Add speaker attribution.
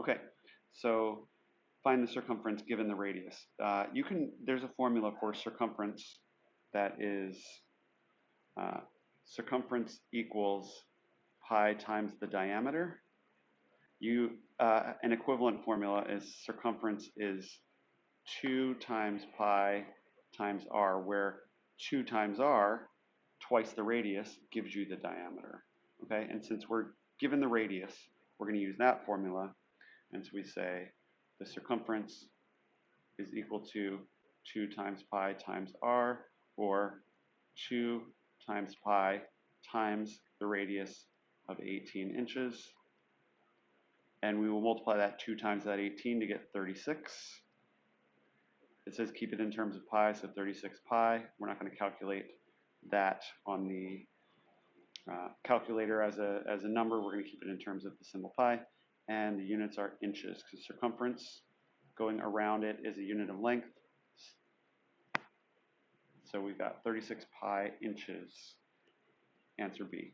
Speaker 1: Okay, so find the circumference given the radius. There's a formula for circumference that is uh, circumference equals pi times the diameter. An equivalent formula is circumference is 2 times pi times r, where 2 times r, twice the radius, gives you the diameter. Okay, and since we're given the radius, we're going to use that formula. And so we say the circumference is equal to 2 times pi times r, or 2 times pi times the radius of 18 inches. And we will multiply that 2 times that 18 to get 36. It says keep it in terms of pi, so 36 pi. We're not going to calculate that on the calculator as a number. We're going to keep it in terms of the symbol pi. And the units are inches, because circumference going around it is a unit of length. So we've got 36 pi inches, answer B.